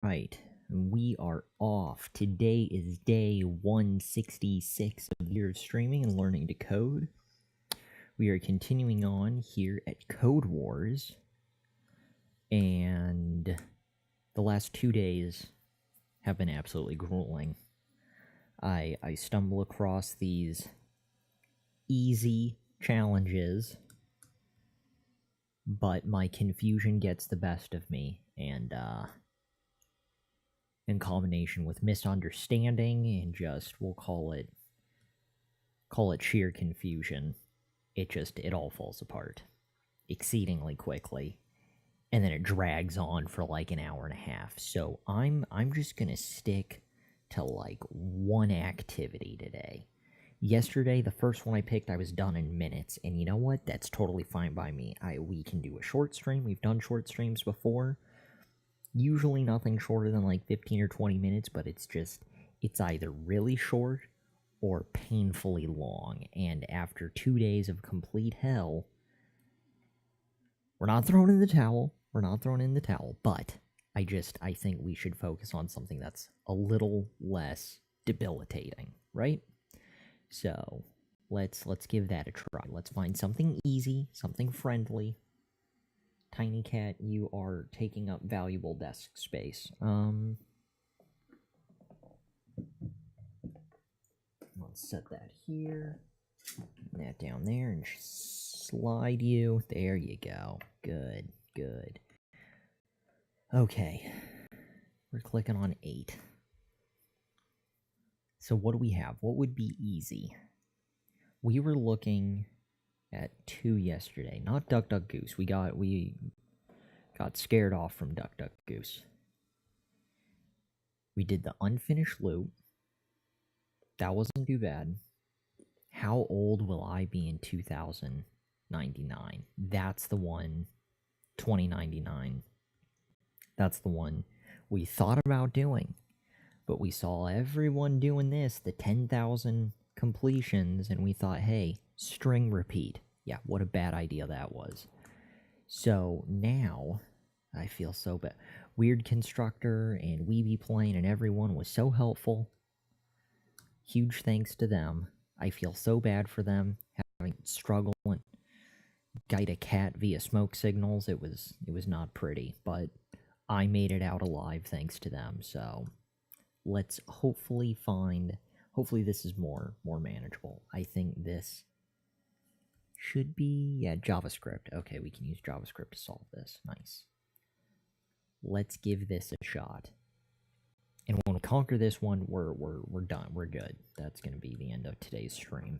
Right, we are off. Today is day 166 of the year of streaming and learning to code. We are continuing on here at Code Wars, and the last 2 days have been absolutely grueling. I stumble across these easy challenges, but my confusion gets the best of me, and in combination with misunderstanding and just, we'll call it sheer confusion, it all falls apart exceedingly quickly, and then it drags on for like an hour and a half. So I'm just gonna stick to like one activity today. Yesterday, the first one I picked, I was done in minutes, and you know what? That's totally fine by me. We can do a short stream. We've done short streams before. Usually nothing shorter than like 15 or 20 minutes, but it's either really short or painfully long. And after 2 days of complete hell, we're not throwing in the towel. But I think we should focus on something that's a little less debilitating, right? So let's give that a try. Let's find something easy, something friendly. Tiny Cat, you are taking up valuable desk space. Let's set that here. That down there and slide you. There you go. Good. Okay. We're clicking on 8. So what do we have? What would be easy? We were looking at 2 yesterday. Not Duck Duck Goose. We got scared off from Duck Duck Goose. We did the unfinished loop. That wasn't too bad. How old will I be in 2099? That's the one. 2099. That's the one we thought about doing. But we saw everyone doing this, the 10,000 completions, and we thought, hey, string repeat. Yeah, what a bad idea that was. So now, I feel so bad. Weird Constructor and Weeby Plane and everyone was so helpful. Huge thanks to them. I feel so bad for them having struggle and guide a cat via smoke signals. It was not pretty, but I made it out alive thanks to them. So let's hopefully this is more manageable. I think this should be, yeah, JavaScript. Okay, we can use JavaScript to solve this. Nice. Let's give this a shot. And when we conquer this one, we're done. We're good. That's going to be the end of today's stream.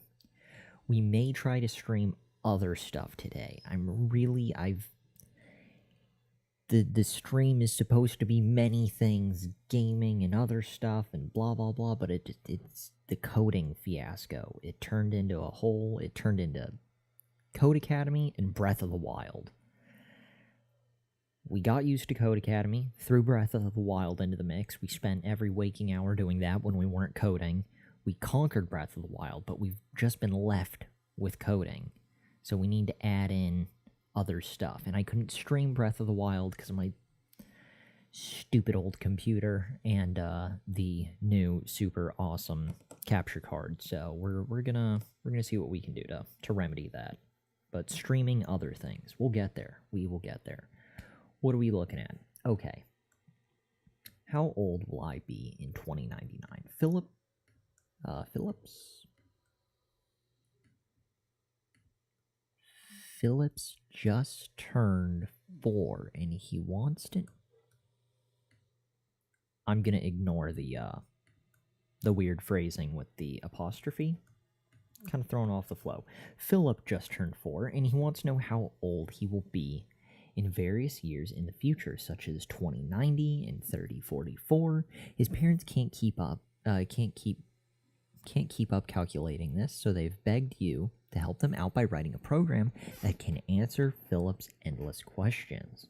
We may try to stream other stuff today. The stream is supposed to be many things, gaming and other stuff and blah blah blah, but it's the coding fiasco. It turned into Code Academy and Breath of the Wild. We got used to Code Academy, threw Breath of the Wild into the mix. We spent every waking hour doing that when we weren't coding. We conquered Breath of the Wild, but we've just been left with coding. So we need to add in other stuff. And I couldn't stream Breath of the Wild because of my stupid old computer and the new super awesome capture card. So we're gonna see what we can do to remedy that. But streaming other things, we'll get there. We will get there. What are we looking at? Okay. How old will I be in 2099? Phillips just turned 4, and he wants to... I'm gonna ignore the weird phrasing with the apostrophe. Kind of thrown off the flow. Philip just turned 4, and he wants to know how old he will be in various years in the future, such as 2090 and 3044. His parents can't keep up calculating this, so they've begged you to help them out by writing a program that can answer Philip's endless questions.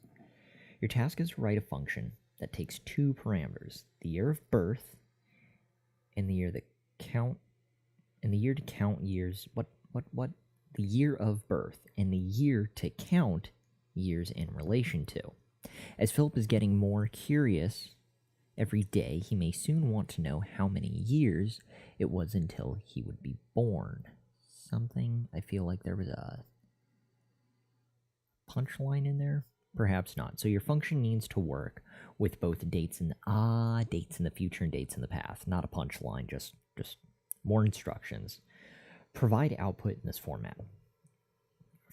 Your task is to write a function that takes 2 parameters: the year of birth and the year to count years. The year of birth and the year to count years in relation to. As Philip is getting more curious Every day he may soon want to know how many years it was until he would be born. Something, I feel like there was a punchline in there. Perhaps not. So your function needs to work with both dates in the future and dates in the past. Not a punchline, just more instructions. Provide output in this format.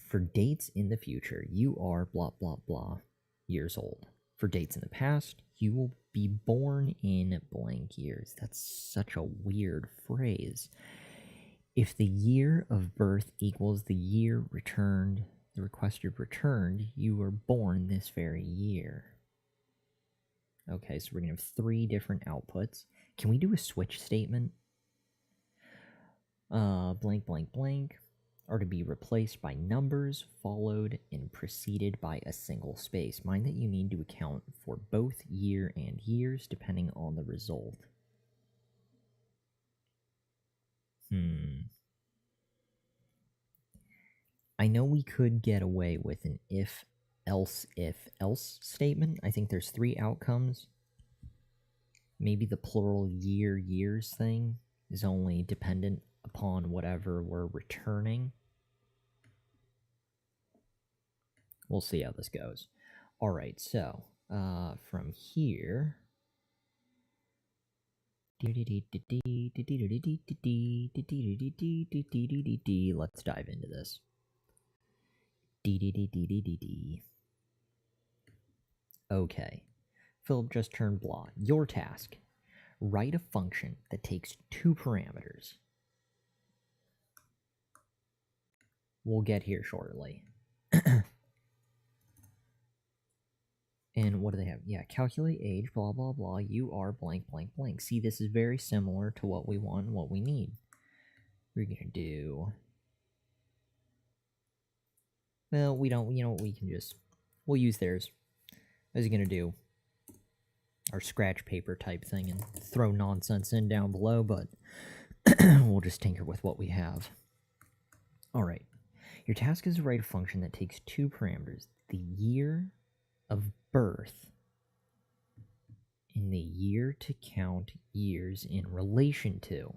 For dates in the future, you are blah blah blah years old. For dates in the past, you will be born in blank years. That's such a weird phrase. If the year of birth equals the year returned, the requested returned, you were born this very year. Okay, so we're going to have 3 different outputs. Can we do a switch statement? Blank, blank, blank are to be replaced by numbers followed and preceded by a single space. Mind that you need to account for both year and years depending on the result. I know we could get away with an if, else statement. I think there's 3 outcomes. Maybe the plural years thing is only dependent upon whatever we're returning. We'll see how this goes. All right, so from here, let's dive into this. Okay, Philip just turned blah. Your task: write a function that takes 2 parameters. We'll get here shortly. And what do they have? Yeah, calculate age, blah, blah, blah. You are blank, blank, blank. See, this is very similar to what we want and what we need. We're going to do... Well, we don't, you know what, we can just... We'll use theirs. I was going to do our scratch paper type thing and throw nonsense in down below, but we'll just tinker with what we have. All right. Your task is to write a function that takes 2 parameters. The year of birth in the year to count years in relation to.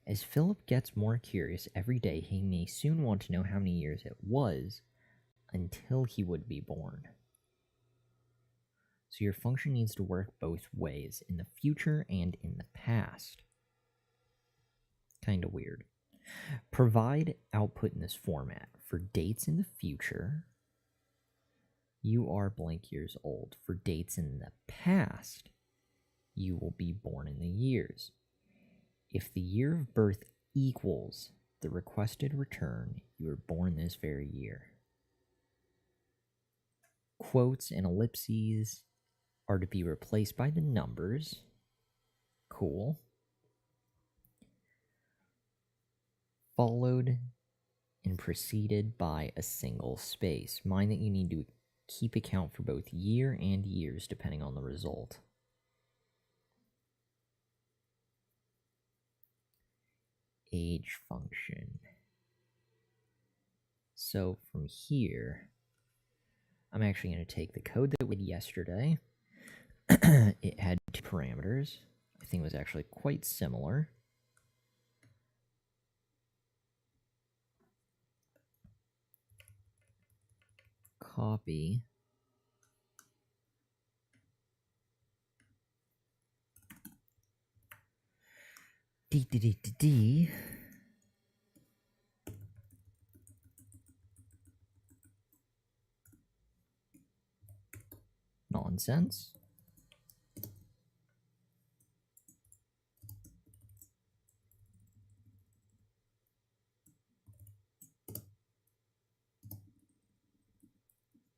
As Philip gets more curious every day, he may soon want to know how many years it was until he would be born. So your function needs to work both ways, in the future and in the past. Kind of weird. Provide output in this format. For dates in the future, you are blank years old. For dates in the past, you will be born in the years. If the year of birth equals the requested return, you were born this very year. Quotes and ellipses are to be replaced by the numbers. Cool. Followed and preceded by a single space. Mind that you need to keep account for both year and years depending on the result. Age function. So from here, I'm actually going to take the code that we did yesterday. It had 2 parameters. I think it was actually quite similar. Copy. D. Nonsense.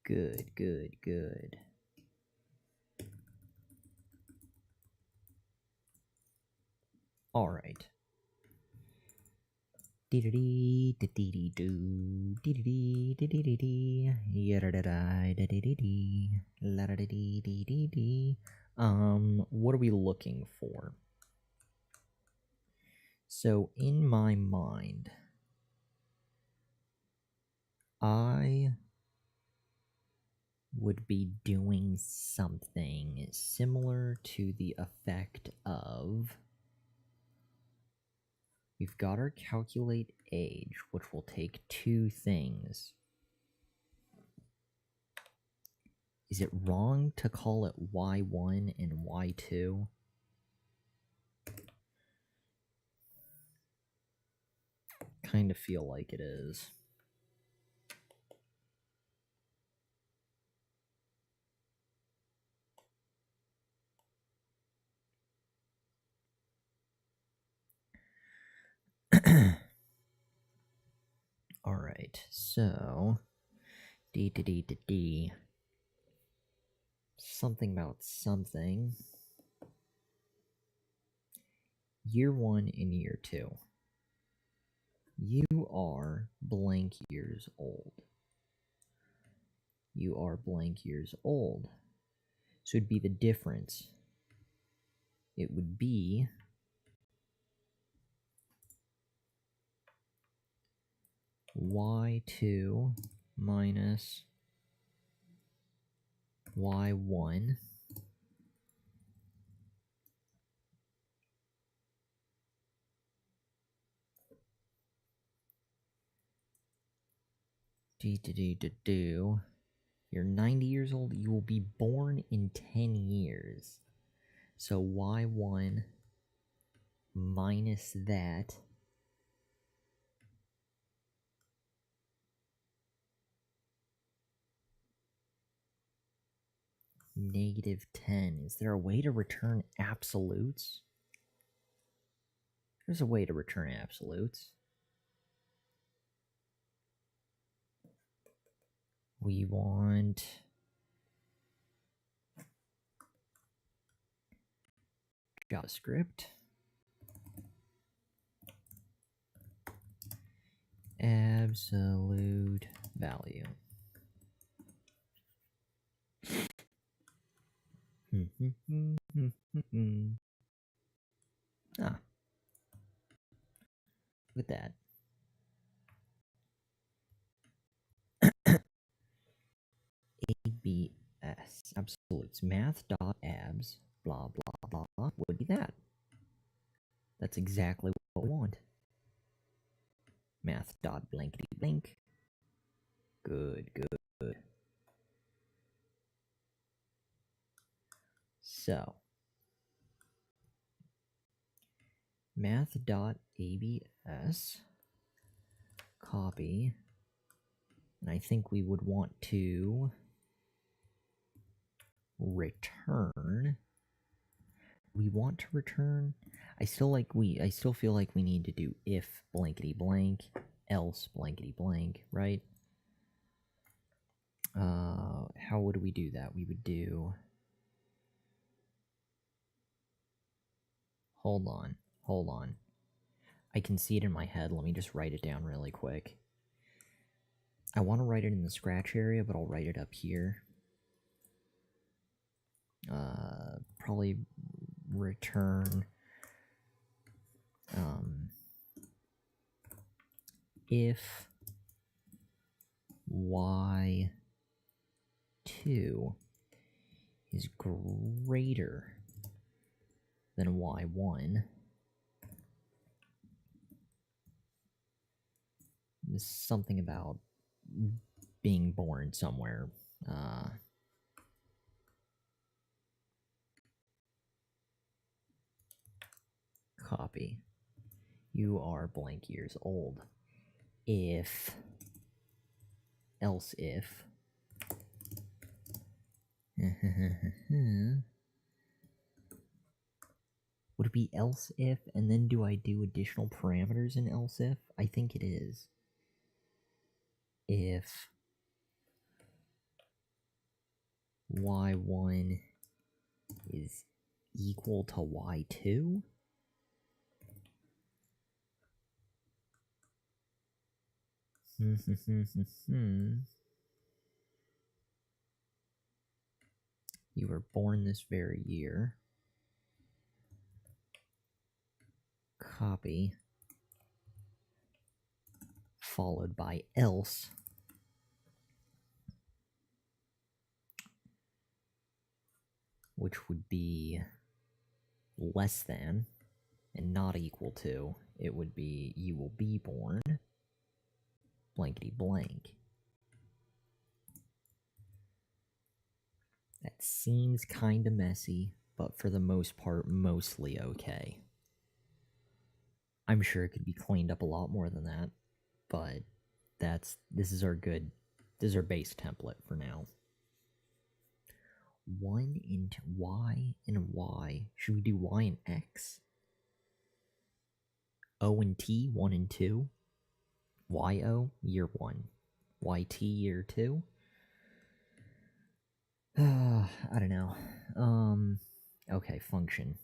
Good. All right. What are we looking for? So in my mind, I would be doing something similar to the effect of, we've got our calculate age, which will take two things. Is it wrong to call it y1 and y2? Kind of feel like it is. All right, so d something about something. Year 1 and year 2. You are blank years old. You are blank years old. So it'd be the difference. It would be y2 minus y1 You're 90 years old. You will be born in 10 years. So y1 minus that negative 10. Is there a way to return absolutes? There's a way to return absolutes. We want JavaScript. Absolute value. Ah. Look at that. ABS. Absolutes. Math.abs. Blah, blah, blah. Would be that. That's exactly what we want. Math.blankety blank. Good, good, good. So, math.abs, copy, and I think we would want to return. We want to return. I still feel like we need to do if blankety blank, else blankety blank, right? How would we do that? We would do. Hold on. I can see it in my head. Let me just write it down really quick. I want to write it in the scratch area, but I'll write it up here. Probably return if y2 is greater than y1. This is something about being born somewhere. Copy. You are blank years old. If, else if, would it be else if, and then do I do additional parameters in else if? I think it is. If y1 is equal to y2, you were born this very year. Copy, followed by else. which would be less than and not equal to, it would be you will be born blankety blank. That seems kind of messy, but for the most part, mostly okay. I'm sure it could be cleaned up a lot more than that, but this is our base template for now. 1 into y and y. Should we do y and x? O and t, 1 and 2. YO, year 1. YT, year 2. I don't know. Okay, function.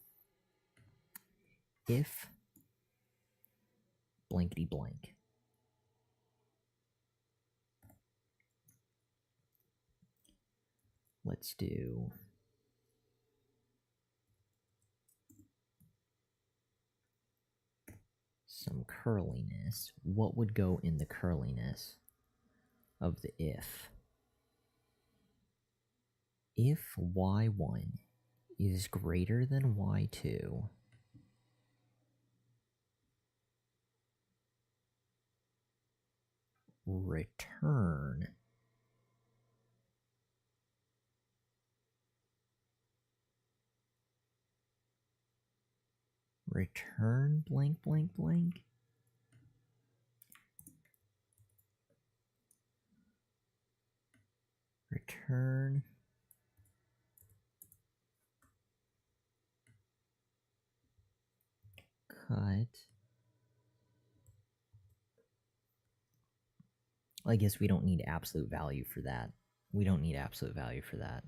If blankety blank. Let's do some curliness. What would go in the curliness of the if? If y1 is greater than y2, return blank blank blank. Return cut. I guess we don't need absolute value for that. We don't need absolute value for that.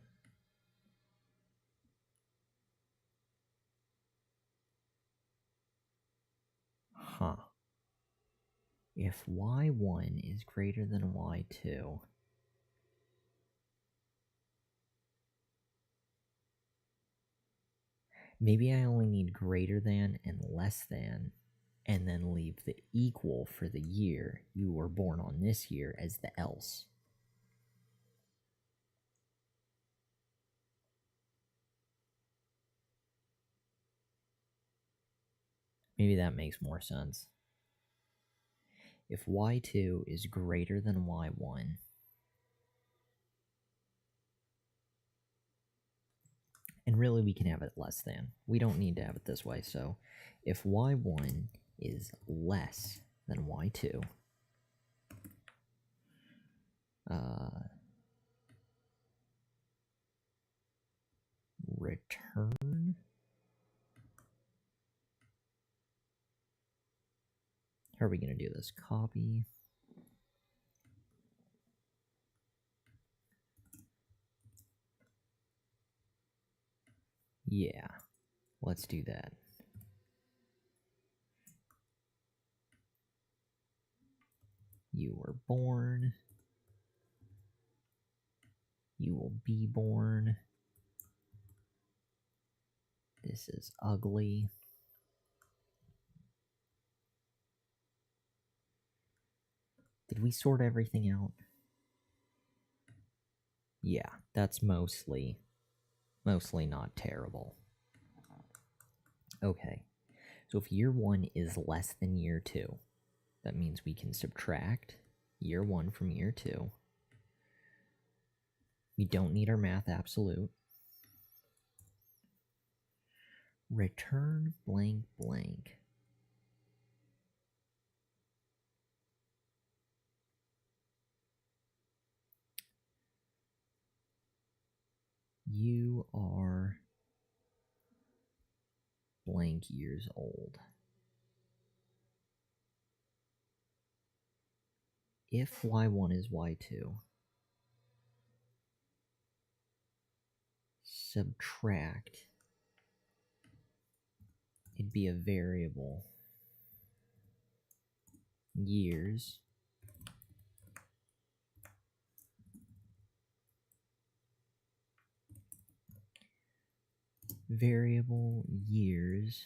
Huh. If y1 is greater than y2, maybe I only need greater than and less than, and then leave the equal for the year you were born on this year as the else. Maybe that makes more sense. If y2 is greater than y1, and really we can have it less than. We don't need to have it this way. So if y1 is less than y2, return how are we going to do this? Copy. Yeah, let's do that. You were born. You will be born. This is ugly. Did we sort everything out? Yeah, that's mostly not terrible. Okay, so if year 1 is less than year 2, that means we can subtract year 1 from year 2. We don't need our math absolute. Return blank blank. You are blank years old. If y1 is y2, subtract, it'd be a variable, years, variable years.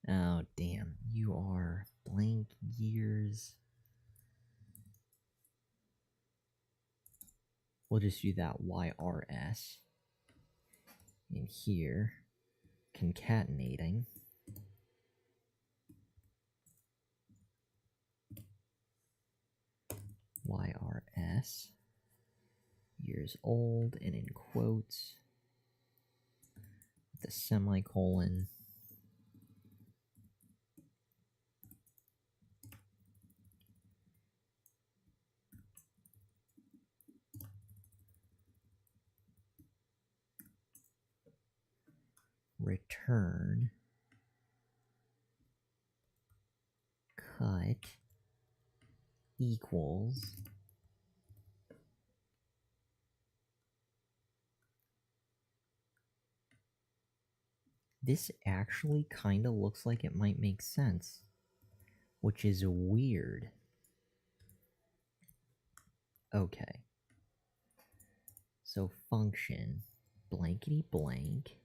Oh, damn. You are blank years. we'll just do that YRS. And here, concatenating YRS, years old, and in quotes, the semicolon, return, cut, equals, this actually kind of looks like it might make sense, which is weird. Okay. So function, blankety blank,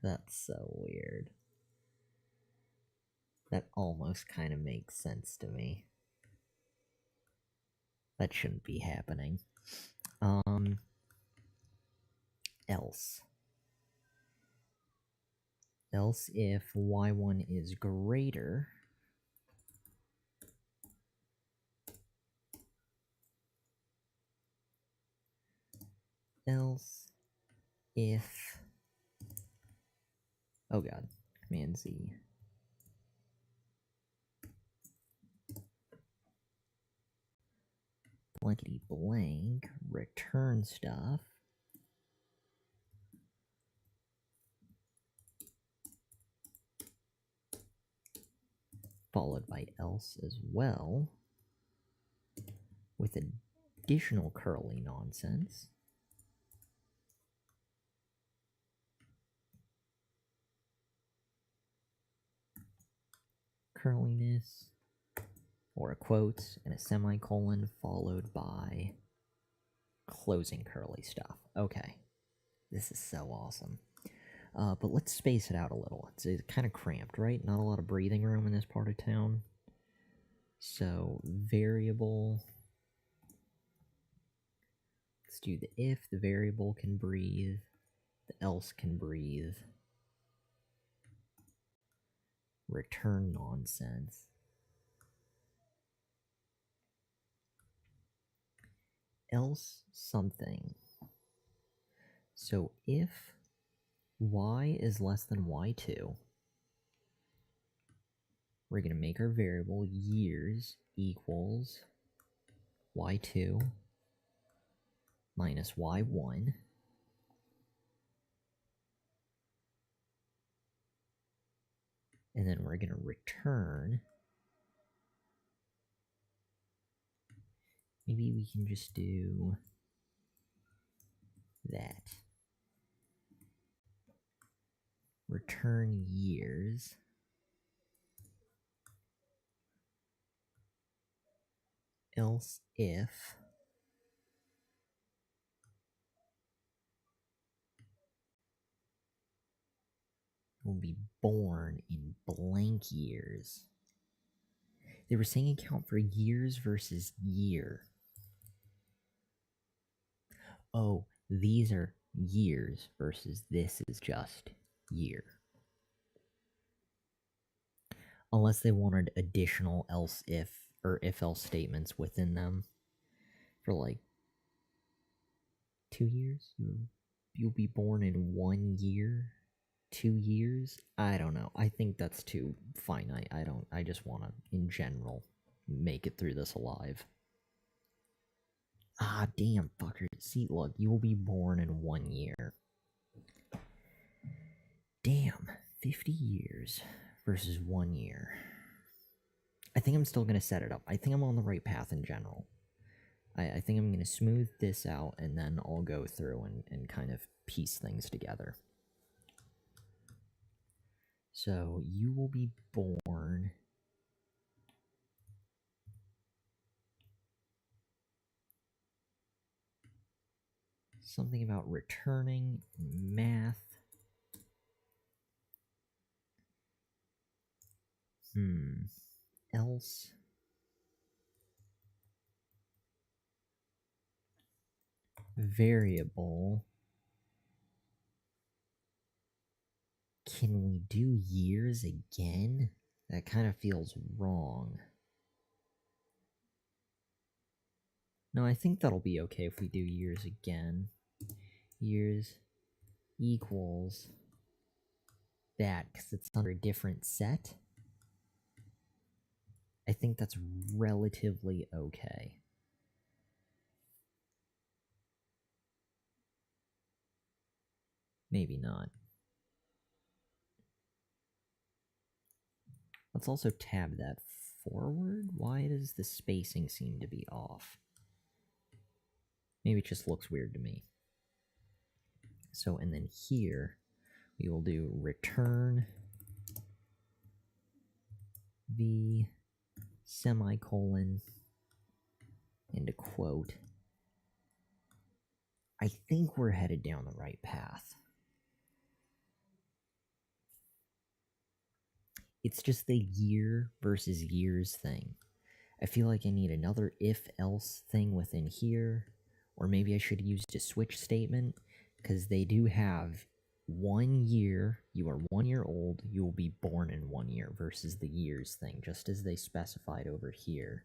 that's so weird. That almost kind of makes sense to me. That shouldn't be happening. Else. Else if y1 is greater, else if, oh god, Command Z. Blankety blank, return stuff. Followed by else as well, with additional curly nonsense. Curliness, or a quote, and a semicolon, followed by closing curly stuff. Okay, this is so awesome. But let's space it out a little. It's kind of cramped, right? Not a lot of breathing room in this part of town. So, variable. Let's do the if, the variable can breathe, the else can breathe. Return nonsense. Else something. So if y is less than y2, we're going to make our variable years equals y2 minus y1. And then we're going to return. Maybe we can just do that. Return years. Else if will be born in blank years. They were saying account for years versus year. Oh, these are years versus this is just year. Unless they wanted additional else if or if else statements within them for like 2 years. You'll be born in 1 year, 2 years. I don't know. I think that's too finite. I just want to, in general, make it through this alive. Ah, damn, fucker. See, look, you will be born in 1 year. Damn, 50 years versus 1 year. I think I'm still going to set it up. I think I'm on the right path in general. I think I'm going to smooth this out, and then I'll go through and kind of piece things together. So, you will be born... Something about returning math. Else variable. Can we do years again? That kind of feels wrong. No, I think that'll be okay if we do years again. Years equals that, because it's under a different set. I think that's relatively okay. Maybe not. Let's also tab that forward. Why does the spacing seem to be off? Maybe it just looks weird to me. So, and then here, we will do return the semicolon and a quote. I think we're headed down the right path. It's just the year versus years thing. I feel like I need another if-else thing within here, or maybe I should use a switch statement, because they do have 1 year, you are 1 year old, you will be born in 1 year, versus the years thing, just as they specified over here.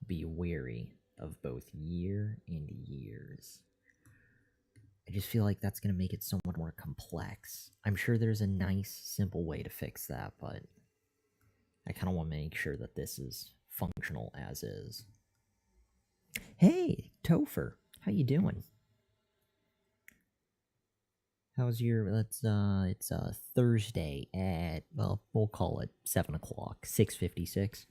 Be wary of both year and years. I just feel like that's going to make it somewhat more complex. I'm sure there's a nice, simple way to fix that, but I kind of want to make sure that this is functional as is. Hey, Topher, how you doing? How's your, it's Thursday at, well, we'll call it 7 o'clock, 6:56.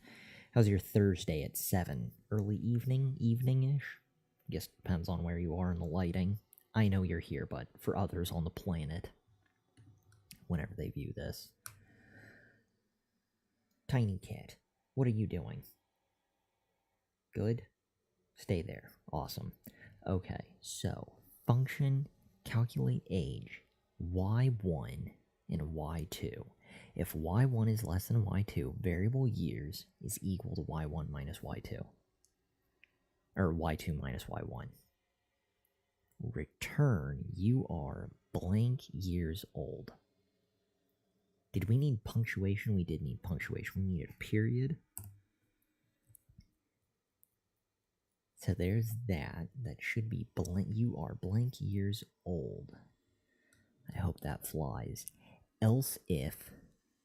How's your Thursday at 7? Early evening, evening-ish? I guess depends on where you are in the lighting. I know you're here, but for others on the planet, whenever they view this. Tiny Cat, what are you doing? Good? Stay there. Awesome. Okay, so function calculate age y1 and y2. If y1 is less than y2, variable years is equal to y1 minus y2. Or y2 minus y1. Return you are blank years old. Did we need punctuation? We did need punctuation. We needed a period. So there's that. That should be blank. You are blank years old. I hope that flies. Else if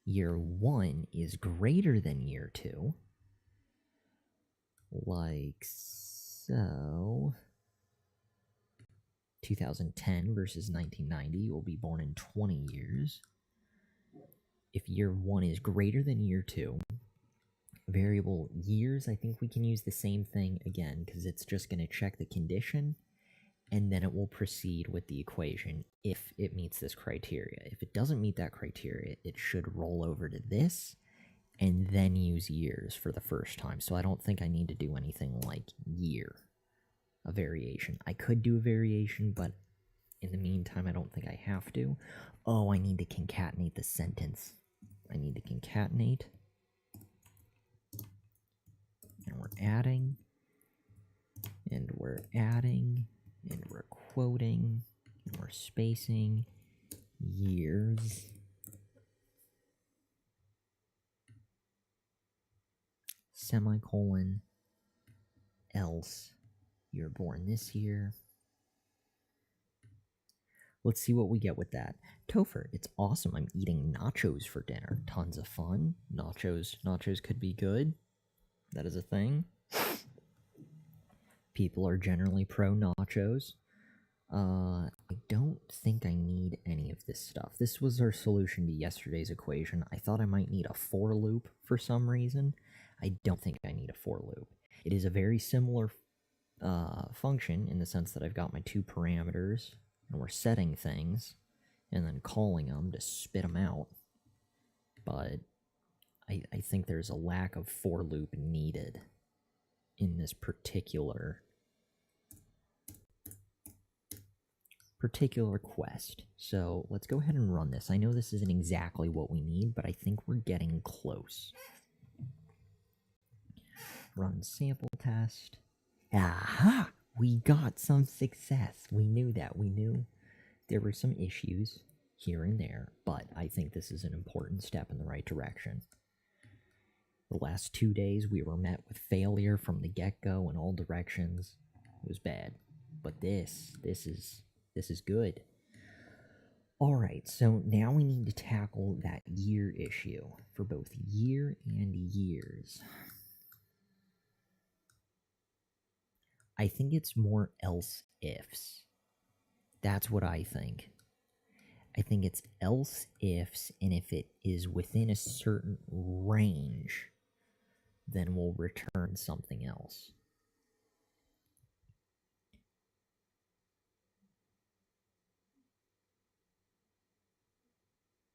year 1 is greater than year 2, like so, 2010 versus 1990, you will be born in 20 years. If year 1 is greater than year 2, variable years, I think we can use the same thing again, because it's just going to check the condition, and then it will proceed with the equation if it meets this criteria. If it doesn't meet that criteria, it should roll over to this, and then use years for the first time. So I don't think I need to do anything like year, a variation. I could do a variation, but in the meantime, I don't think I have to. Oh, I need to concatenate the sentence. I need to concatenate. And we're adding. And we're adding. And we're quoting. And we're spacing. Years. Semicolon. Else. You're born this year. Let's see what we get with that. Topher, it's awesome. I'm eating nachos for dinner. Tons of fun. Nachos could be good. That is a thing. People are generally pro nachos. I don't think I need any of this stuff. This was our solution to yesterday's equation. I thought I might need a for loop for some reason. I don't think I need a for loop. It is a very similar function in the sense that I've got my 2 parameters, and we're setting things, and then calling them to spit them out. But I think there's a lack of for loop needed in this particular quest. So let's go ahead and run this. I know this isn't exactly what we need, but I think we're getting close. Run sample test. Aha! We got some success. We knew that. We knew there were some issues here and there, but I think this is an important step in the right direction. The last 2 days we were met with failure from the get-go in all directions. It was bad. But this is good. Alright, so now we need to tackle that year issue for both year and years. I think it's more else ifs. That's what I think. I think it's else ifs, and if it is within a certain range, then we'll return something else.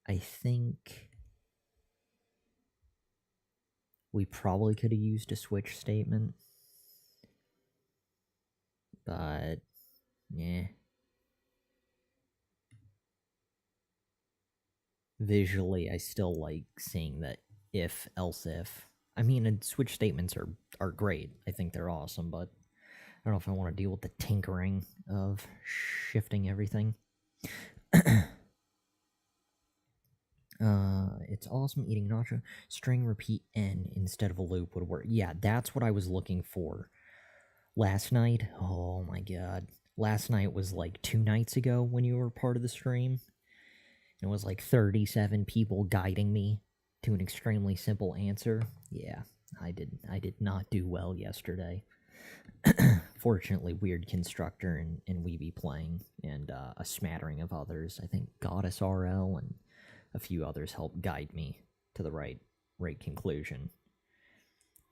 I think we probably could have used a switch statement, but yeah. Visually, I still like seeing that if, else if. I mean, switch statements are great. I think they're awesome, but I don't know if I want to deal with the tinkering of shifting everything. It's awesome eating nacho. String repeat n instead of a loop would work. Yeah, that's what I was looking for. Last night, oh my god. Last night was like 2 nights ago when you were part of the stream. It was like 37 people guiding me to an extremely simple answer. Yeah, I did not do well yesterday. Fortunately, Weird Constructor and Weeby playing, and a smattering of others. I think Goddess RL and a few others helped guide me to the right conclusion.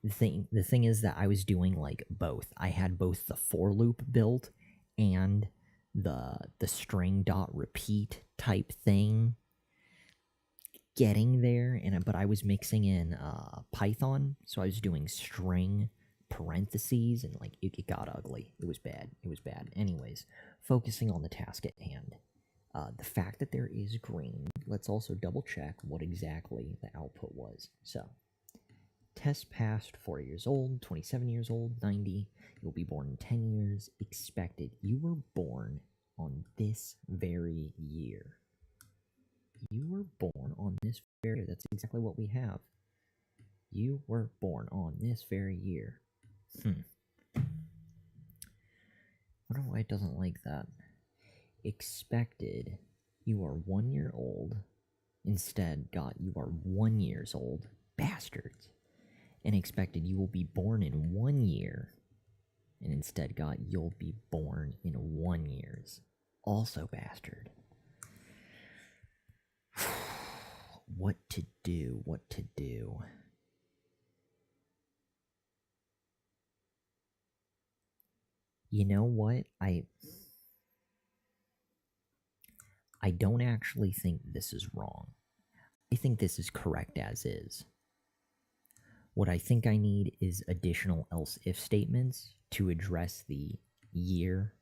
The thing is that I was doing like both. I had both the for loop built and the string dot repeat type thing getting there, but I was mixing in Python, so I was doing string parentheses, and like it got ugly. It was bad. It was bad. Anyways, focusing on the task at hand. The fact that there is green, let's also double check what exactly the output was. So, test passed, 4 years old, 27 years old, 90. You'll be born in 10 years. Expected. You were born on this very year. You were born on this very year. That's exactly what we have. You were born on this very year. I wonder why it doesn't like that. Expected, you are 1 year old. Instead got, you are 1 year old. Bastards. And expected, you will be born in 1 year. And instead got, you'll be born in 1 year. Also bastard. What to do, what to do. You know what? I don't actually think this is wrong. I think this is correct as is. What I think I need is additional else if statements to address the year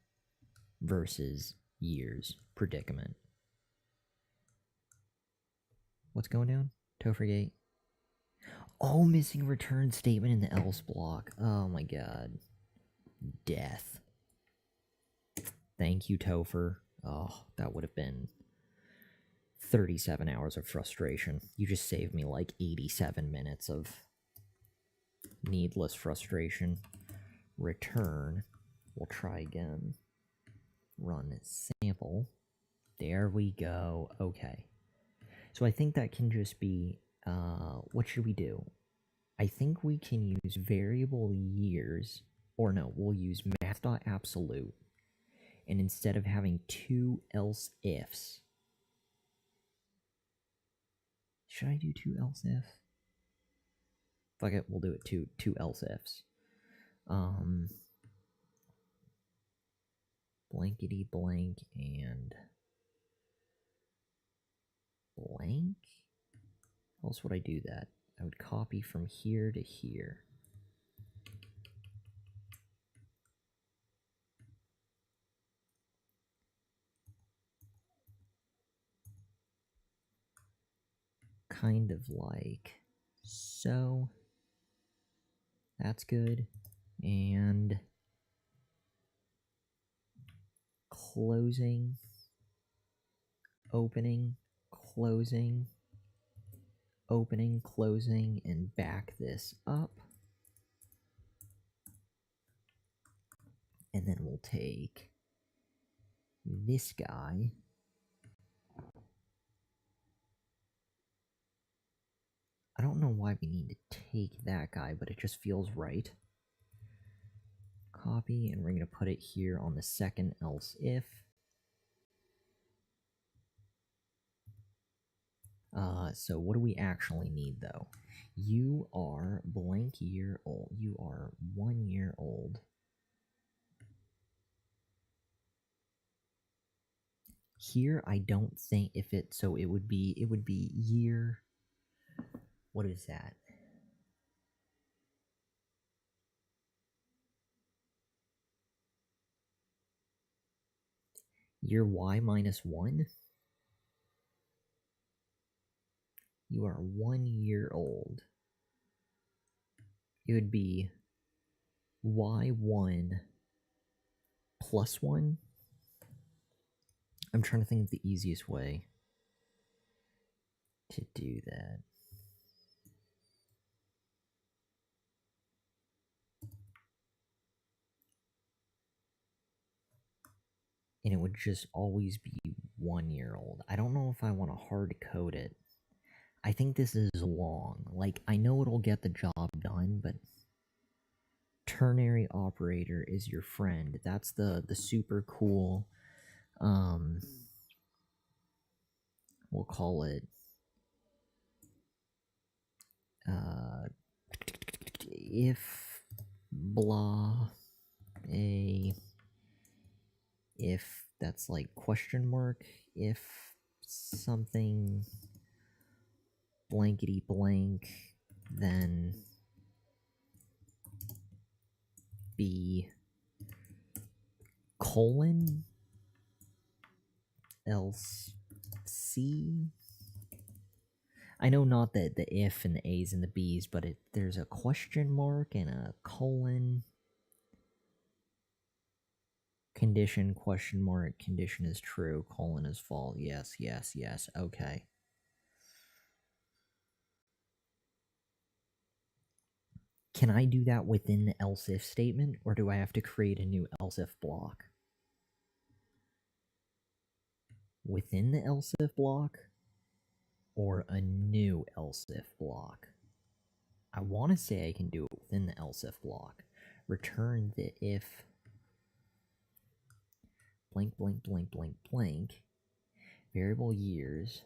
versus years predicament. What's going down? Topher Gate. Oh, missing return statement in the else block. Oh my god. Death. Thank you, Topher. Oh, that would have been 37 hours of frustration. You just saved me like 87 minutes of needless frustration. Return. We'll try again. Run sample. There we go. Okay. So I think that can just be, what should we do? I think we can use variable years, or no, we'll use math.absolute, and instead of having 2 else ifs, should I do 2 else ifs? Fuck it, we'll do it 2 else ifs. Blankety blank and blank? How else would I do that? I would copy from here to here. Kind of like so. That's good. And closing, opening, closing, opening, closing, and back this up. And then we'll take this guy. I don't know why we need to take that guy, but it just feels right. Copy, and we're going to put it here on the second else if. So what do we actually need, though? You are blank year old. You are 1 year old. Here, I don't think if it, so it would be year, what is that? Year Y minus 1? You are 1 year old. It would be Y1 plus 1. I'm trying to think of the easiest way to do that. And it would just always be 1 year old. I don't know if I want to hard code it. I think this is long. Like, I know it'll get the job done, but ternary operator is your friend. That's the super cool, we'll call it, if blah a, if that's like question mark, if something blankety blank, then B colon else C. I know not the if and the A's and the B's, but there's a question mark and a colon. Condition, question mark, condition is true, colon is false. Yes, yes, yes, okay. Can I do that within the else if statement, or do I have to create a new else if block? Within the else if block, or a new else if block? I want to say I can do it within the else if block. Return the if blank, blank, blank, blank, blank, variable years.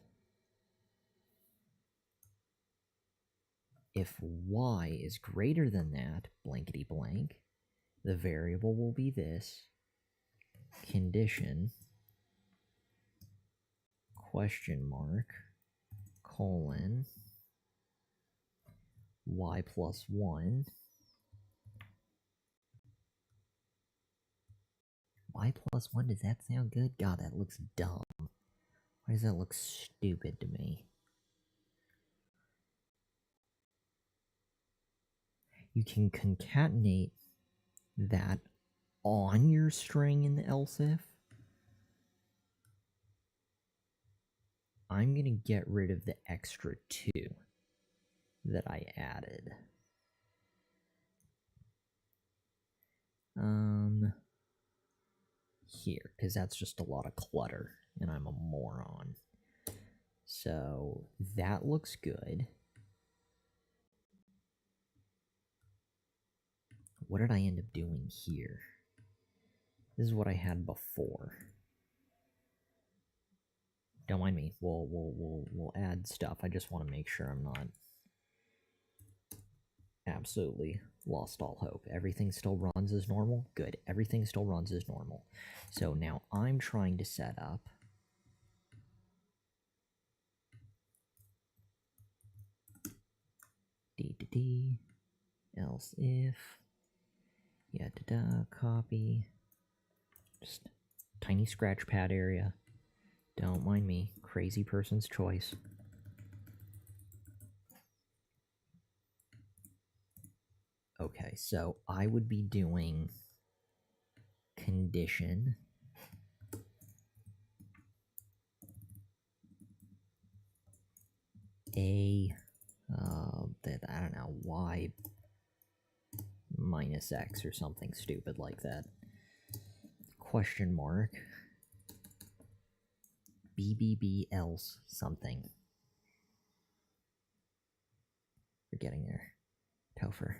If y is greater than that, blankety blank, the variable will be this, condition, question mark, colon, y plus 1, y plus 1, does that sound good? God, that looks dumb. Why does that look stupid to me? You can concatenate that on your string in the else if. I'm going to get rid of the extra 2 that I added. Here, because that's just a lot of clutter, and I'm a moron. So that looks good. What did I end up doing here? This is what I had before. Don't mind me. We'll add stuff. I just want to make sure I'm not absolutely lost all hope. Everything still runs as normal? Good. Everything still runs as normal. So now I'm trying to set up d else if, copy, just tiny scratch pad area. Don't mind me. Crazy person's choice. Okay, so I would be doing condition a, I don't know, y minus x or something stupid like that. Question mark. BBB else something. We're getting there. Topher.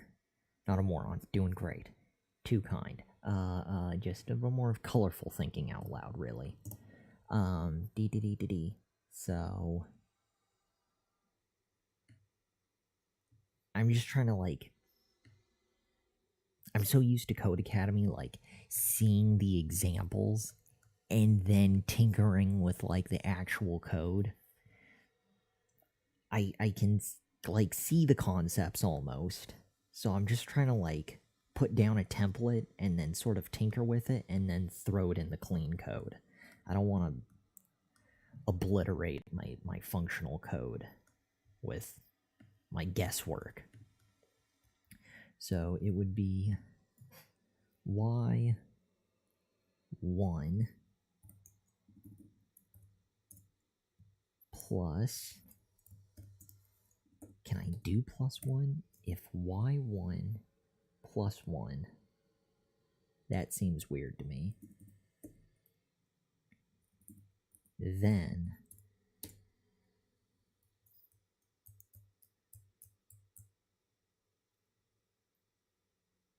Not a moron. Doing great. Too kind. Just a little more of colorful thinking out loud, really. D. So I'm just trying to, like, I'm so used to Code Academy, like, seeing the examples and then tinkering with, like, the actual code. I can, like, see the concepts almost. So I'm just trying to, like, put down a template and then sort of tinker with it and then throw it in the clean code. I don't want to obliterate my functional code with my guesswork. So it would be y1 plus, can I do plus 1? If y1 plus 1, that seems weird to me. Then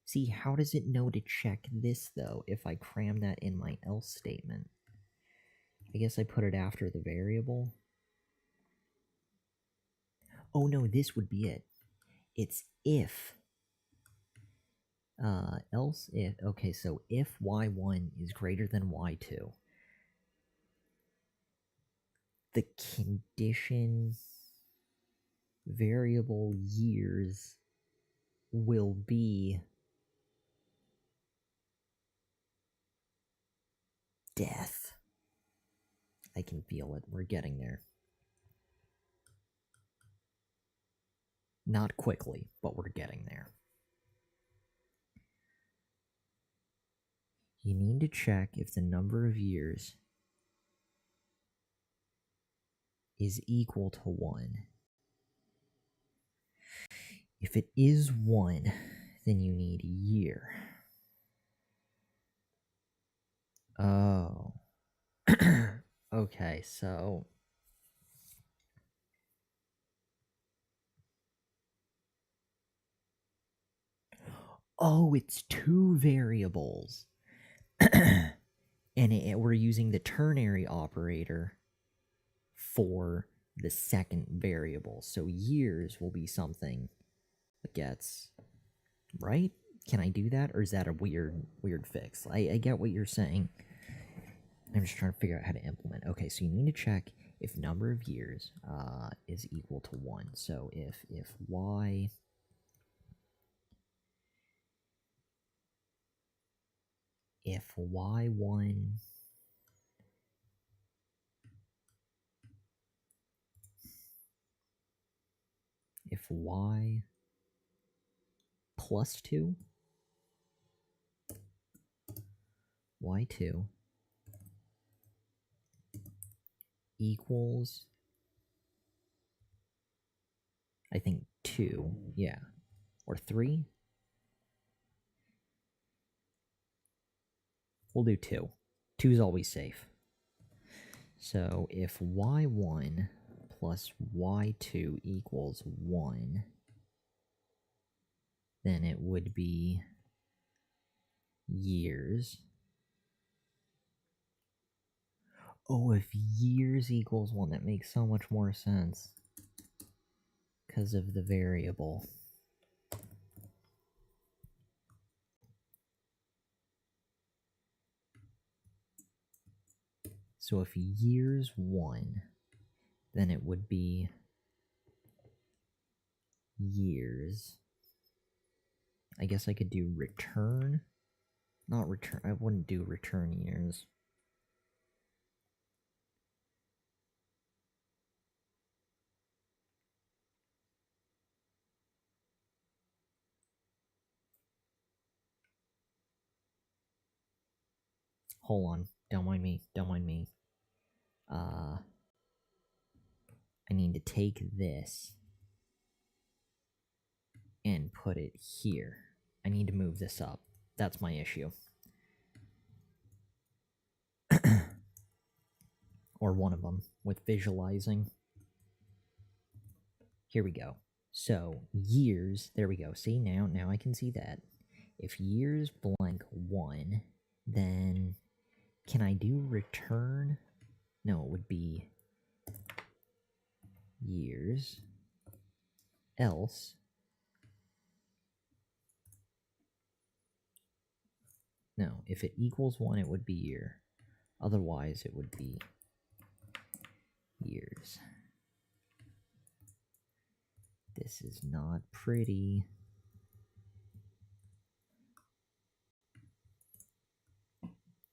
see, how does it know to check this, though, if I cram that in my else statement? I guess I put it after the variable. Oh no, this would be it. It's if. Else if. Okay, so if y1 is greater than y2, the condition variable years will be death. I can feel it. We're getting there. Not quickly, but we're getting there. You need to check if the number of years is equal to 1. If it is 1, then you need year. Oh. Okay, so oh, it's 2 variables. And we're using the ternary operator for the second variable. So years will be something that gets, right? Can I do that? Or is that a weird fix? I get what you're saying. I'm just trying to figure out how to implement. Okay, so you need to check if number of years is equal to 1. So if y if y1 if y plus 2 y2 equals, I think 2, yeah, or 3. We'll do 2. 2 is always safe. So if y1 plus y2 equals 1, then it would be years. Oh, if years equals 1, that makes so much more sense because of the variable. So if years 1, then it would be years. I guess I could do return. Not return. I wouldn't do return years. Hold on. Don't mind me. Don't mind me. I I need to take this and put it here. I need to move this up. That's my issue. Or one of them with visualizing. Here we go. So years, there we go. See, now I can see that. If years blank 1, then can I do return? No, it would be years. Else. No, if it equals 1, it would be year. Otherwise, it would be years. This is not pretty.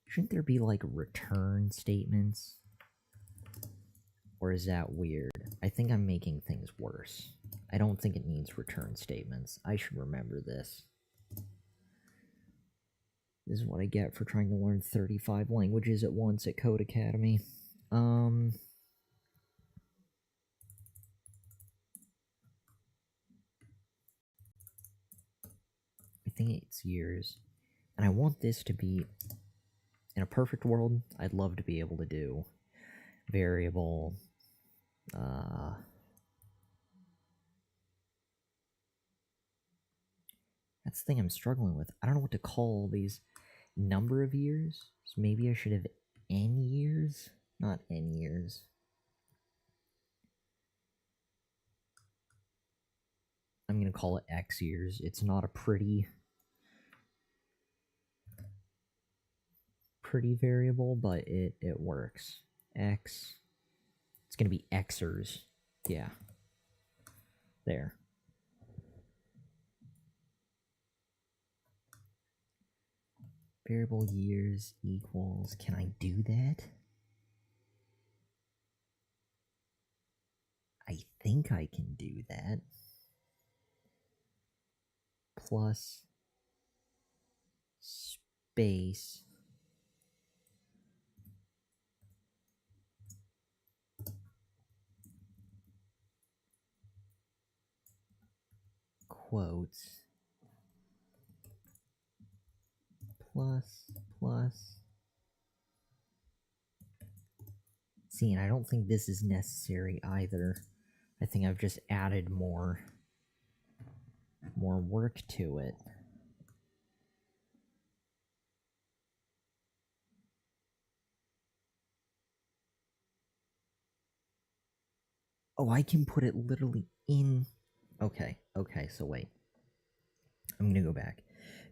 Shouldn't there be, like, return statements? Or is that weird? I think I'm making things worse. I don't think it needs return statements. I should remember this. This is what I get for trying to learn 35 languages at once at Code Academy. I think it's years. And I want this to be, in a perfect world, I'd love to be able to do variable, that's the thing I'm struggling with. I don't know what to call these number of years. So maybe I should have n years? Not n years. I'm going to call it x years. It's not a pretty variable, but it works. X. It's going to be xers. Yeah. There. Variable years equals, can I do that? I think I can do that. Plus space quotes plus. See, and I don't think this is necessary either. I think I've just added more work to it. Oh, I can put it literally in. Okay, so wait. I'm going to go back.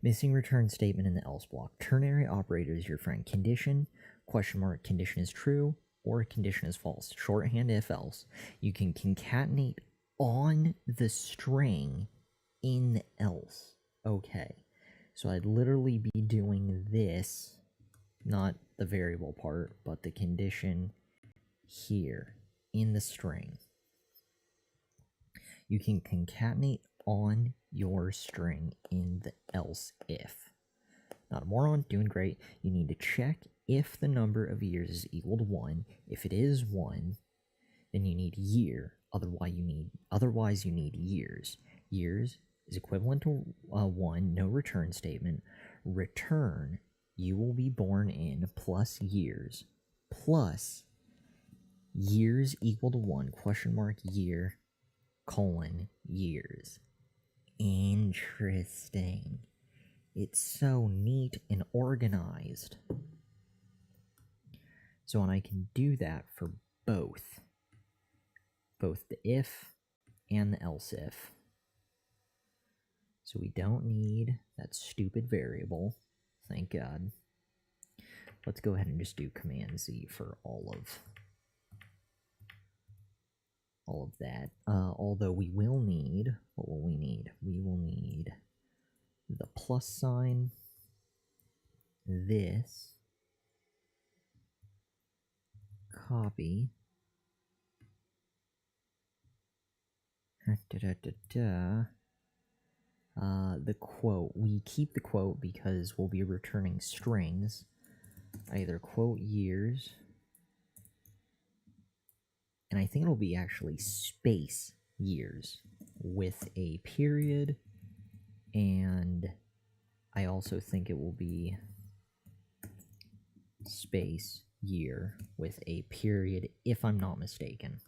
Missing return statement in the else block. Ternary operator is your friend. Condition, question mark, condition is true, or condition is false. Shorthand if else. You can concatenate on the string in the else. Okay. So I'd literally be doing this, not the variable part, but the condition here in the string. You can concatenate on your string in the else if. Not a moron, doing great. You need to check if the number of years is equal to 1. If it is 1, then you need year. Otherwise you need years. Years is equivalent to 1, no return statement. Return, you will be born in, plus years equal to 1, question mark, year, colon, years. Interesting. It's so neat and organized. So, and I can do that for both the if and the else if. So we don't need that stupid variable, thank God. Let's go ahead and just do Command Z for all of that. Although we will need, what will we need? We will need the plus sign, this, copy, the quote. We keep the quote because we'll be returning strings, either quote years And I think it'll be actually space years with a period, and I also think it will be space year with a period, if I'm not mistaken.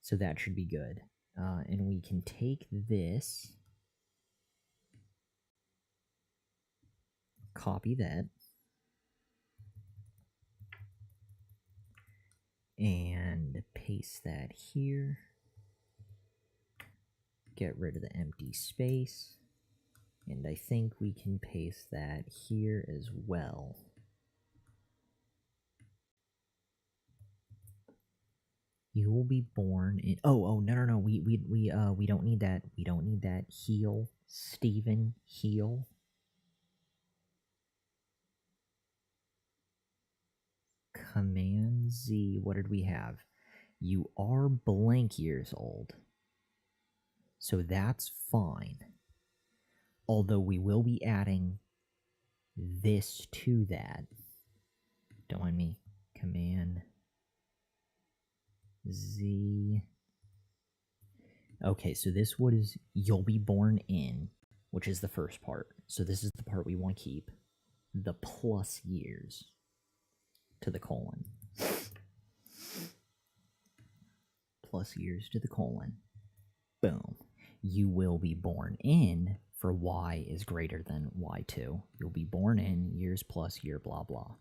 So that should be good. And we can take this, copy that, and paste that here. Get rid of the empty space. And I think we can paste that here as well. You will be born in. No. We don't need that. We don't need that. Heal, Stephen. Heal. Command Z. What did we have? You are blank years old, so that's fine. Although we will be adding this to that. Don't mind me. Command Z. Okay, so this was you'll be born in, which is the first part. So this is the part we want to keep. The plus years to the colon. Plus years to the colon. Boom. You will be born in for y is greater than y2. You'll be born in years plus year blah blah.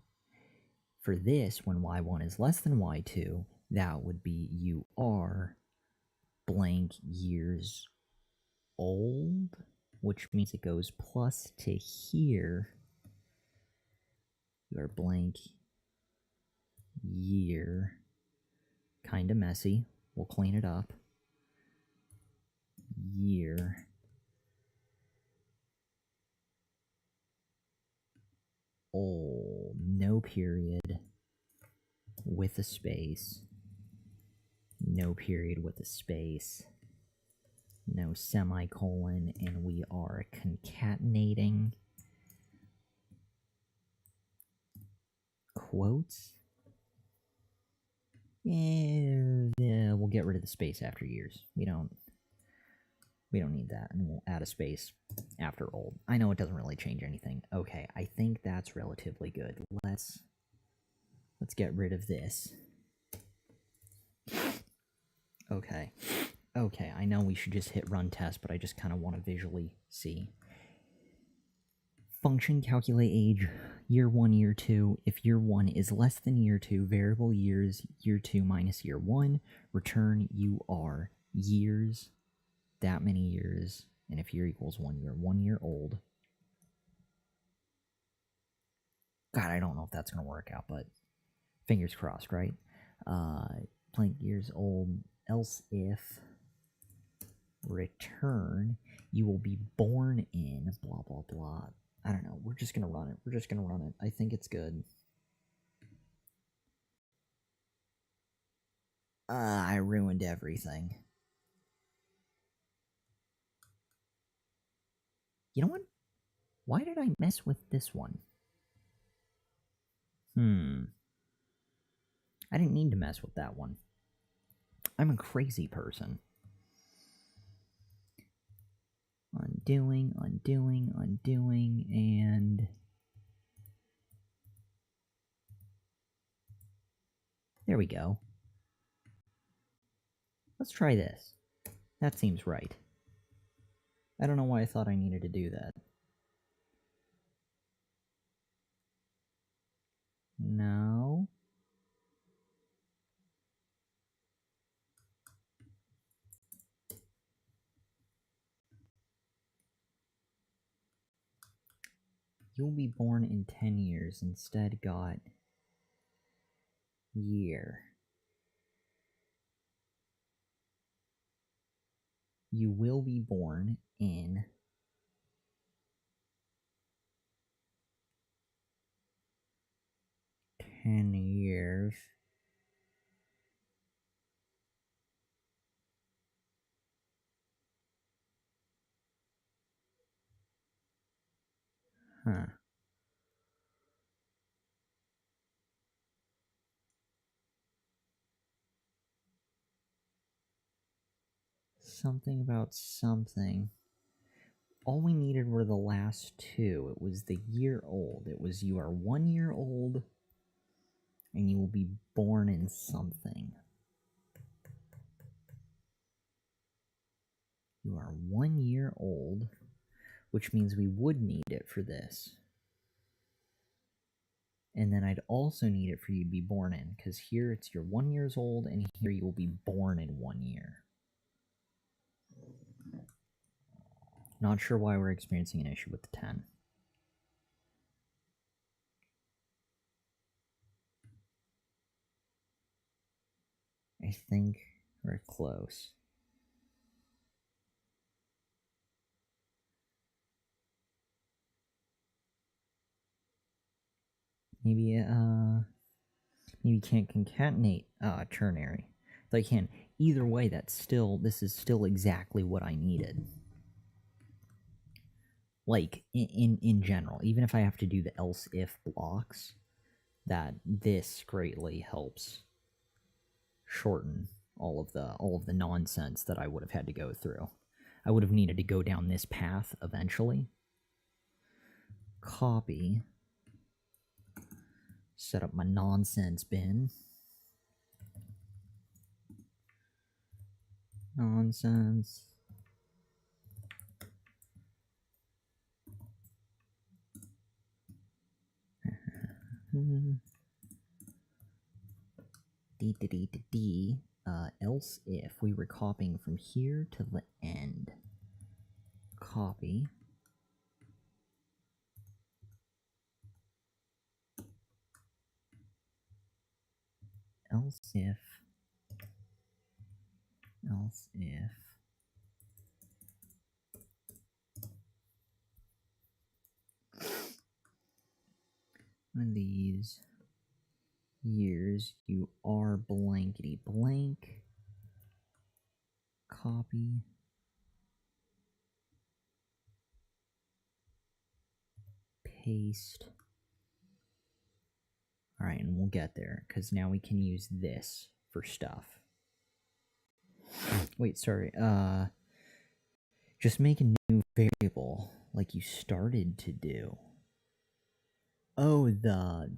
For this, when y1 is less than y2, that would be you are blank years old, which means it goes plus to here. You are blank year. Kind of messy. We'll clean it up. Year. Old. No period with a space. No period with a space. No semicolon. And we are concatenating quotes. Yeah, we'll get rid of the space after years. We don't need that, and we'll add a space after old. I know it doesn't really change anything. Okay, I think that's relatively good. Let's get rid of this. Okay. Okay, I know we should just hit run test, but I just kind of want to visually see. Function calculate age, year 1, year 2. If year 1 is less than year 2, variable years, year 2 minus year 1, return you are years, that many years, and if year equals 1 year, 1 year old. God, I don't know if that's going to work out, but fingers crossed, right? Blank years old, else if return, you will be born in, blah, blah, blah. I don't know. We're just going to run it. We're just going to run it. I think it's good. I ruined everything. You know what? Why did I mess with this one? I didn't need to mess with that one. I'm a crazy person. Undoing, and there we go. Let's try this. That seems right. I don't know why I thought I needed to do that. No. You'll be born in 10 years. Instead got year. You will be born in 10 years. Huh. something about something. All we needed were the last two. It was the year old. It was you are 1 year old and you will be born in something. You are 1 year old, which means we would need it for this. And then I'd also need it for you to be born in, because here it's you're 1 year old, and here you will be born in 1 year. Not sure why we're experiencing an issue with the 10. I think we're close. Maybe you can't concatenate ternary. Though I can. Either way, this is still exactly what I needed. Like, in general, even if I have to do the else if blocks, that this greatly helps shorten all of the nonsense that I would have had to go through. I would have needed to go down this path eventually. Copy. Set up my nonsense bin. Nonsense. Else if we were copying from here to the end. Copy. Else if one of these years you are blankety blank. Copy. Paste. Alright, and we'll get there, because now we can use this for stuff. Wait, sorry, just make a new variable, like you started to do. Oh, the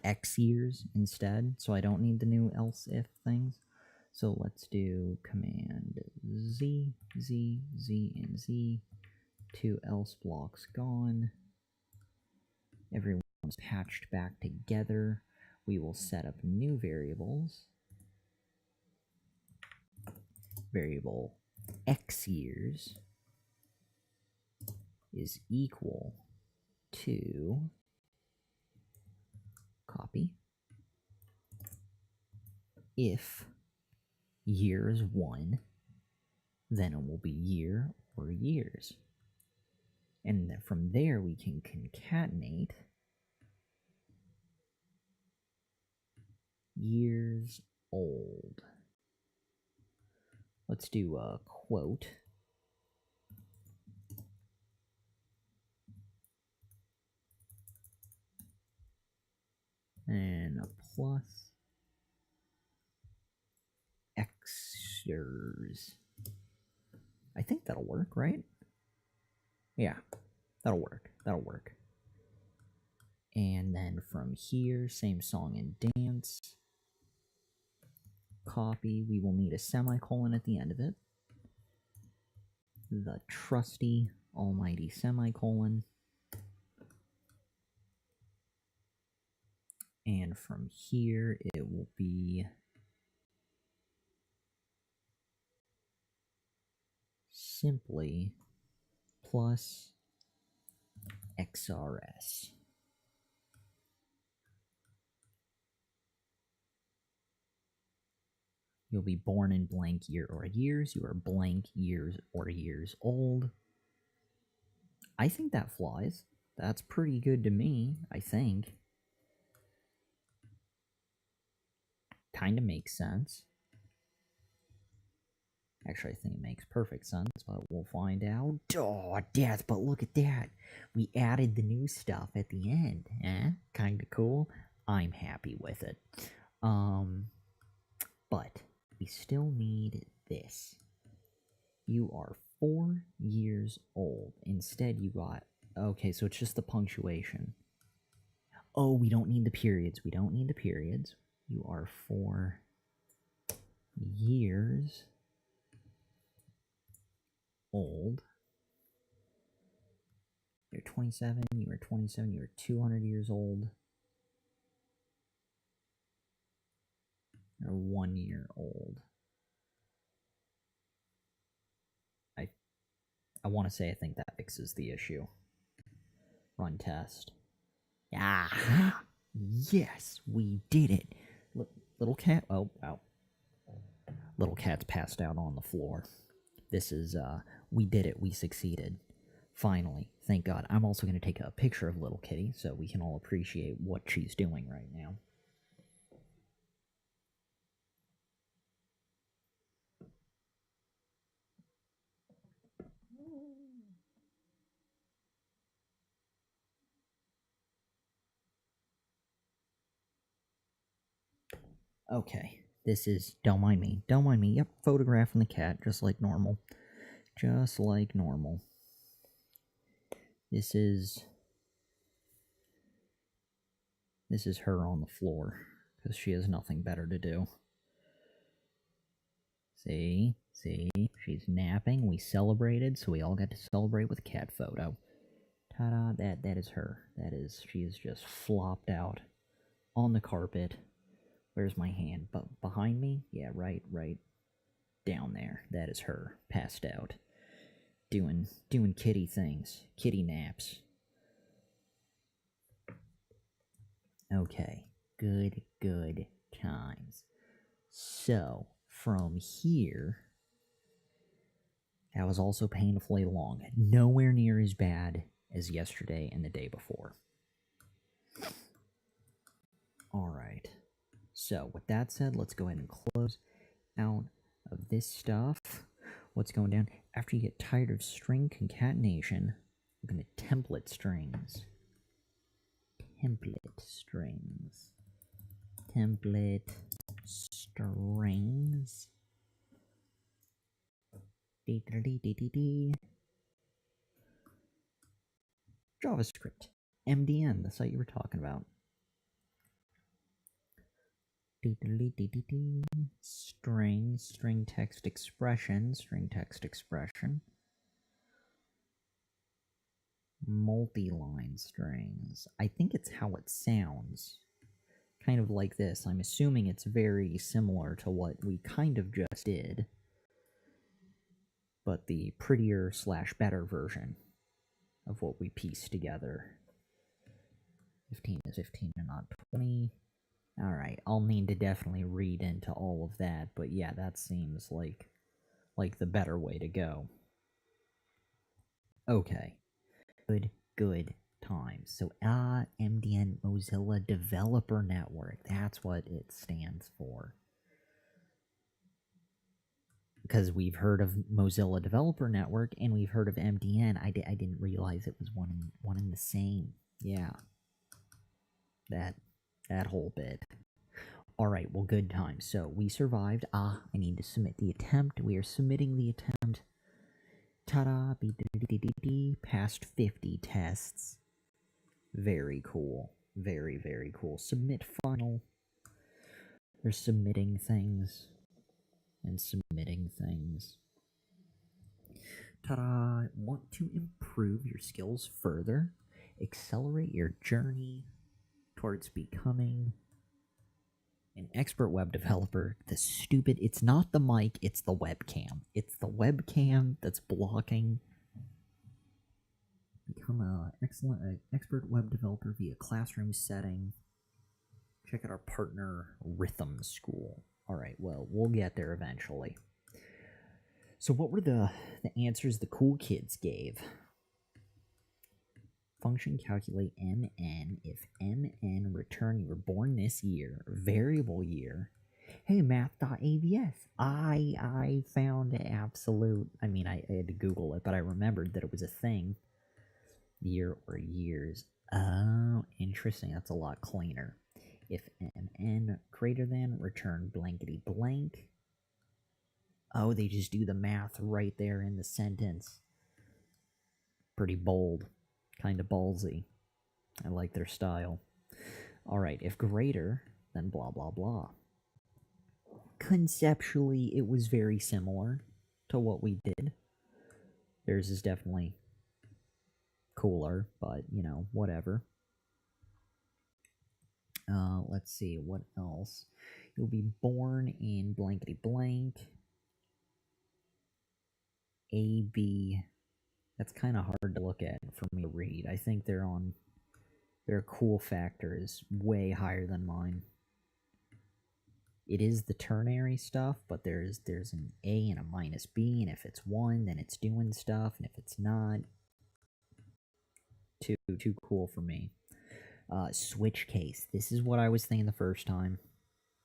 X years instead, so I don't need the new else if things. So let's do command Z, Z, Z, and Z. 2 else blocks gone. Everyone's patched back together. We will set up new variables. Variable X years is equal to copy. If year is 1, then it will be year or years. And then from there we can concatenate years old. Let's do a quote. And a plus. X years. I think that'll work, right? Yeah, that'll work. That'll work. And then from here, same song and dance. Copy. We will need a semicolon at the end of it. The trusty almighty semicolon. And from here, it will be simply plus XRS. You'll be born in blank year or years. You are blank years or years old. I think that flies. That's pretty good to me, I think. Kind of makes sense. Actually, I think it makes perfect sense, but we'll find out. Oh, death, but look at that. We added the new stuff at the end. Kind of cool. I'm happy with it. But we still need this. You are 4 years old. Instead, you got... Okay, so it's just the punctuation. Oh, we don't need the periods. We don't need the periods. You are 4 years old. You're 27. You are 27. You are 200 years old. You're 1 year old. I want to say I think that fixes the issue. Run test. Ah! Yes, we did it. Little cat... Oh, wow. Little cat's passed out on the floor. This is, we did it. We succeeded. Finally. Thank God. I'm also going to take a picture of little kitty so we can all appreciate what she's doing right now. Okay. This is... Don't mind me. Don't mind me. Yep, photographing the cat just like normal. Just like normal. This is her on the floor, because she has nothing better to do. See? She's napping. We celebrated, so we all got to celebrate with a cat photo. Ta-da, that is her. She is just flopped out on the carpet. Where's my hand? But behind me? Yeah, right down there. That is her, passed out. Doing kitty things. Kitty naps. Okay, good times. So, from here, that was also painfully long. Nowhere near as bad as yesterday and the day before. Alright, so with that said, let's go ahead and close out of this stuff. What's going down? After you get tired of string concatenation, we're going to template strings. Template strings. JavaScript. MDN, the site you were talking about. String text expression. Multi-line strings. I think it's how it sounds. Kind of like this. I'm assuming it's very similar to what we kind of just did, but the prettier / better version of what we pieced together. 15 is 15 and not 20. Alright, I'll need to definitely read into all of that, but yeah, that seems like the better way to go. Okay. Good times. So, MDN, Mozilla Developer Network. That's what it stands for. Because we've heard of Mozilla Developer Network, and we've heard of MDN. I didn't realize it was one and the same. Yeah. That whole bit. Alright, well, good times. So, we survived. I need to submit the attempt. We are submitting the attempt. Ta-da! Passed 50 tests. Very cool. Very cool. Submit final. They're submitting things. And submitting things. Ta-da! Want to improve your skills further? Accelerate your journey towards becoming an expert web developer. It's not the mic, it's the webcam. It's the webcam that's blocking. Become an excellent expert web developer via classroom setting. Check out our partner, Rhythm School. Alright, well, we'll get there eventually. So what were the answers the cool kids gave? Function calculate MN if MN return you were born this year, variable year. Hey, math.avs. I found absolute... I mean, I had to Google it, but I remembered that it was a thing. Year or years. Oh, interesting. That's a lot cleaner. If mn greater than, return blankety blank. Oh, they just do the math right there in the sentence. Pretty bold. Kind of ballsy. I like their style. Alright, if greater, then blah blah blah. Conceptually, it was very similar to what we did. Theirs is definitely cooler, but, you know, whatever. Let's see, what else? You'll be born in blankety blank. AB. That's kind of hard to look at for me to read. I think their cool factor is way higher than mine. It is the ternary stuff, but there's an A and a minus B, and if it's 1, then it's doing stuff, and if it's not, too cool for me. Switch case. This is what I was thinking the first time.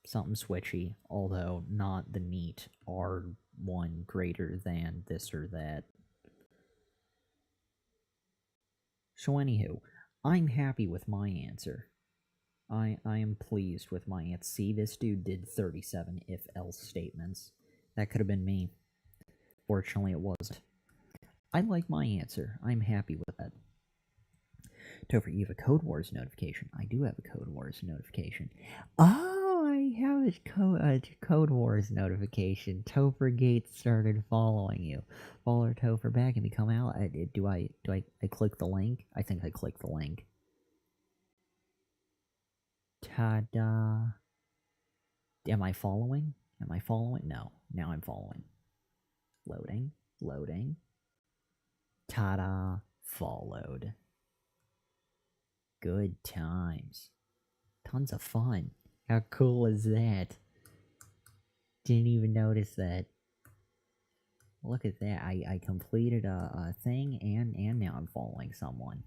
Something switchy, although not the neat R1 greater than this or that. So anywho, I'm happy with my answer. I am pleased with my answer. See, this dude did 37 if-else statements. That could have been me. Fortunately, it wasn't. I like my answer. I'm happy with that. Topher, you have a CODEWARS notification. I do have a CODEWARS notification. Oh, I have a CODEWARS notification. Topher Gates started following you. Follow Topher back and become out. Do I click the link? I think I clicked the link. Ta-da. Am I following? Am I following? No. Now I'm following. Loading. Loading. Ta-da. Followed. Good times. Tons of fun. How cool is that? Didn't even notice that. Look at that. I completed a thing and now I'm following someone.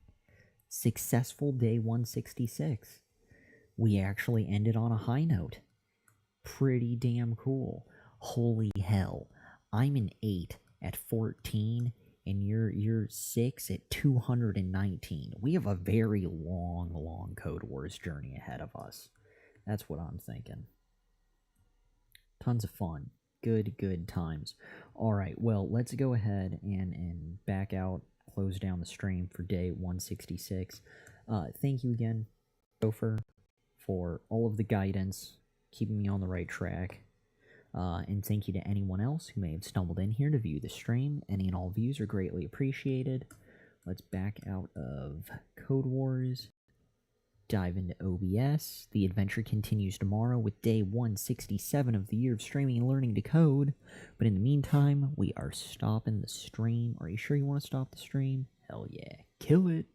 Successful day 166. We actually ended on a high note. Pretty damn cool. Holy hell. I'm an 8 at 14 and you're 6 at 219. We have a very long CODEWARS journey ahead of us. That's what I'm thinking. Tons of fun. Good times. Alright, well, let's go ahead and back out, close down the stream for day 166. Thank you again, Topher, for all of the guidance, keeping me on the right track. And thank you to anyone else who may have stumbled in here to view the stream. Any and all views are greatly appreciated. Let's back out of CODEWARS. Dive into OBS. The adventure continues tomorrow with day 167 of the year of streaming and learning to code. But in the meantime, we are stopping the stream. Are you sure you want to stop the stream? Hell yeah. Kill it.